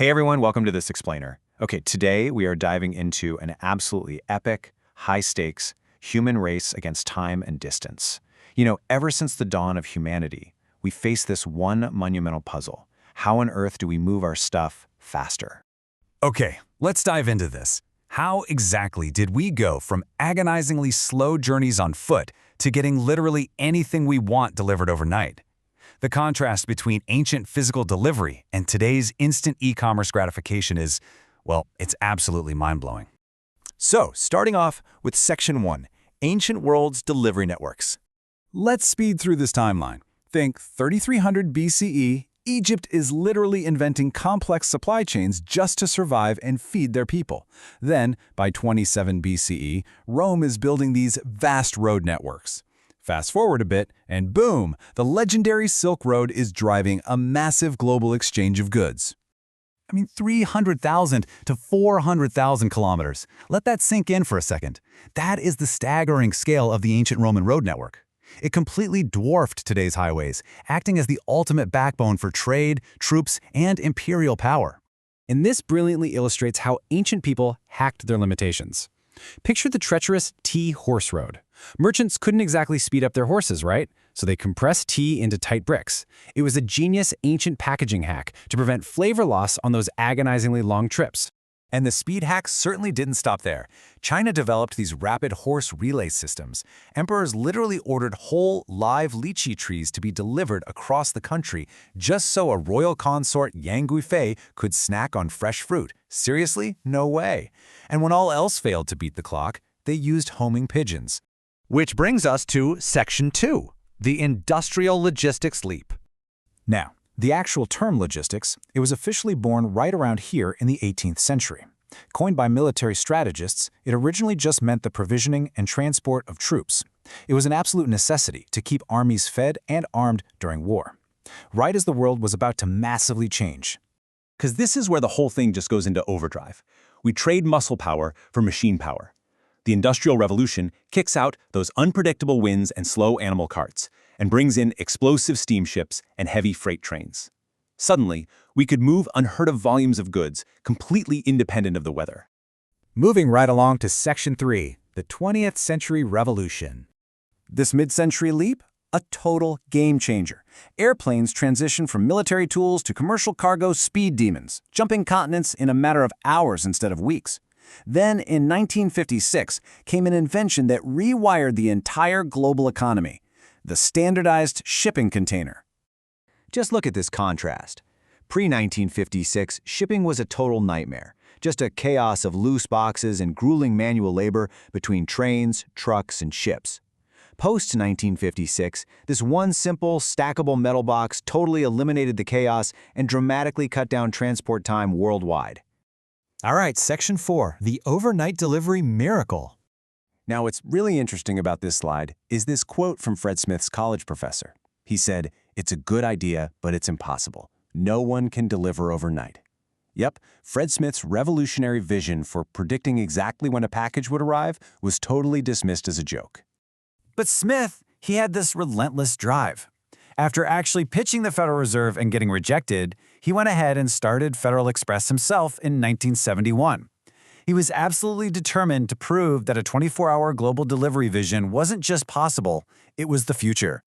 Hey everyone, welcome to This Explainer. Okay, today we are diving into an absolutely epic, high-stakes, human race against time and distance. Ever since the dawn of humanity, we face this one monumental puzzle. How on earth do we move our stuff faster? Okay, let's dive into this. How exactly did we go from agonizingly slow journeys on foot to getting literally anything we want delivered overnight? The contrast between ancient physical delivery and today's instant e-commerce gratification is, well, it's absolutely mind-blowing. So, starting off with Section 1, Ancient World's Delivery Networks. Let's speed through this timeline. Think 3300 BCE, Egypt is literally inventing complex supply chains just to survive and feed their people. Then, by 27 BCE, Rome is building these vast road networks. Fast forward a bit, and boom, the legendary Silk Road is driving a massive global exchange of goods. 300,000 to 400,000 kilometers. Let that sink in for a second. That is the staggering scale of the ancient Roman road network. It completely dwarfed today's highways, acting as the ultimate backbone for trade, troops, and imperial power. And this brilliantly illustrates how ancient people hacked their limitations. Picture the treacherous tea horse road. Merchants couldn't exactly speed up their horses, right? So they compressed tea into tight bricks. It was a genius ancient packaging hack to prevent flavor loss on those agonizingly long trips. And the speed hacks certainly didn't stop there. China developed these rapid horse relay systems. Emperors literally ordered whole, live lychee trees to be delivered across the country just so a royal consort, Yang Guifei, could snack on fresh fruit. Seriously? No way. And when all else failed to beat the clock, they used homing pigeons. Which brings us to Section 2, the Industrial Logistics Leap. Now, the actual term logistics, it was officially born right around here in the 18th century. Coined by military strategists, it originally just meant the provisioning and transport of troops. It was an absolute necessity to keep armies fed and armed during war, right as the world was about to massively change. Because this is where the whole thing just goes into overdrive. We trade muscle power for machine power. The Industrial Revolution kicks out those unpredictable winds and slow animal carts and brings in explosive steamships and heavy freight trains. Suddenly, we could move unheard of volumes of goods completely independent of the weather. Moving right along to Section 3, the 20th Century Revolution. This mid-century leap? A total game changer. Airplanes transition from military tools to commercial cargo speed demons, jumping continents in a matter of hours instead of weeks. Then, in 1956, came an invention that rewired the entire global economy: the standardized shipping container. Just look at this contrast. Pre-1956, shipping was a total nightmare, just a chaos of loose boxes and grueling manual labor between trains, trucks, and ships. Post-1956, this one simple, stackable metal box totally eliminated the chaos and dramatically cut down transport time worldwide. All right, Section 4, the overnight delivery miracle. Now, what's really interesting about this slide is this quote from Fred Smith's college professor. He said, "It's a good idea, but it's impossible. No one can deliver overnight." Yep, Fred Smith's revolutionary vision for predicting exactly when a package would arrive was totally dismissed as a joke. But Smith, he had this relentless drive. After actually pitching the Federal Reserve and getting rejected, he went ahead and started Federal Express himself in 1971. He was absolutely determined to prove that a 24-hour global delivery vision wasn't just possible, it was the future.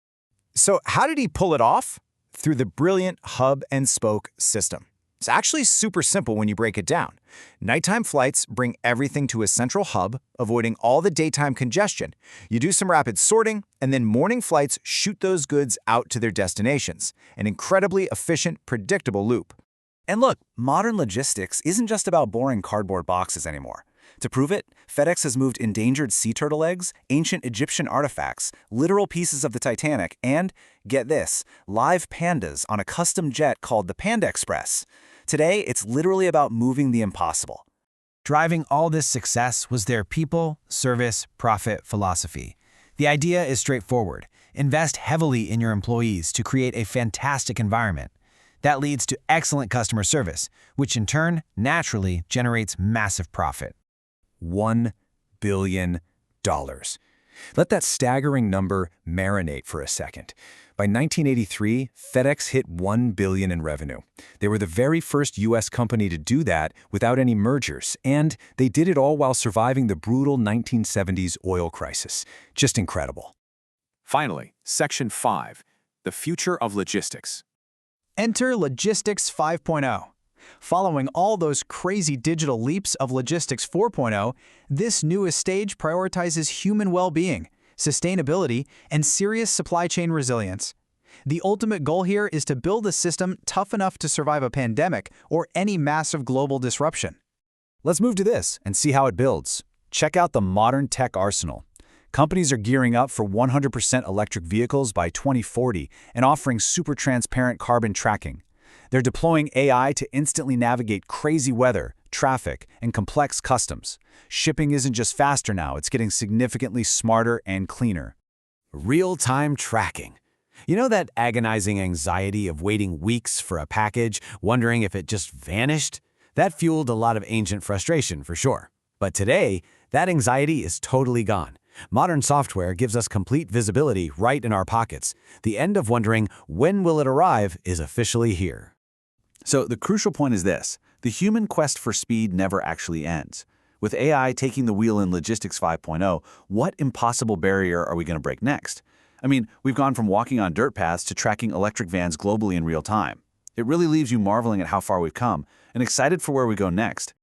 So how did he pull it off? Through the brilliant hub and spoke system. It's actually super simple when you break it down. Nighttime flights bring everything to a central hub, avoiding all the daytime congestion. You do some rapid sorting, and then morning flights shoot those goods out to their destinations. An incredibly efficient, predictable loop. And look, modern logistics isn't just about boring cardboard boxes anymore. To prove it, FedEx has moved endangered sea turtle eggs, ancient Egyptian artifacts, literal pieces of the Titanic, and, get this, live pandas on a custom jet called the Panda Express. Today, it's literally about moving the impossible. Driving all this success was their people, service, profit philosophy. The idea is straightforward. Invest heavily in your employees to create a fantastic environment. That leads to excellent customer service, which in turn naturally generates massive profit. $1 billion. Let that staggering number marinate for a second. By 1983, FedEx hit $1 billion in revenue. They were the very first U.S. company to do that without any mergers, and they did it all while surviving the brutal 1970s oil crisis. Just incredible. Finally, Section 5, the future of logistics. Enter Logistics 5.0. Following all those crazy digital leaps of Logistics 4.0, this newest stage prioritizes human well-being, sustainability, and serious supply chain resilience. The ultimate goal here is to build a system tough enough to survive a pandemic or any massive global disruption. Let's move to this and see how it builds. Check out the modern tech arsenal. Companies are gearing up for 100% electric vehicles by 2040 and offering super transparent carbon tracking. They're deploying AI to instantly navigate crazy weather, traffic, and complex customs. Shipping isn't just faster now, it's getting significantly smarter and cleaner. Real-time tracking. You know that agonizing anxiety of waiting weeks for a package, wondering if it just vanished? That fueled a lot of ancient frustration, for sure. But today, that anxiety is totally gone. Modern software gives us complete visibility right in our pockets. The end of wondering, when will it arrive, is officially here. So the crucial point is this: the human quest for speed never actually ends. With AI taking the wheel in Logistics 5.0, what impossible barrier are we going to break next? I mean, we've gone from walking on dirt paths to tracking electric vans globally in real time. It really leaves you marveling at how far we've come and excited for where we go next.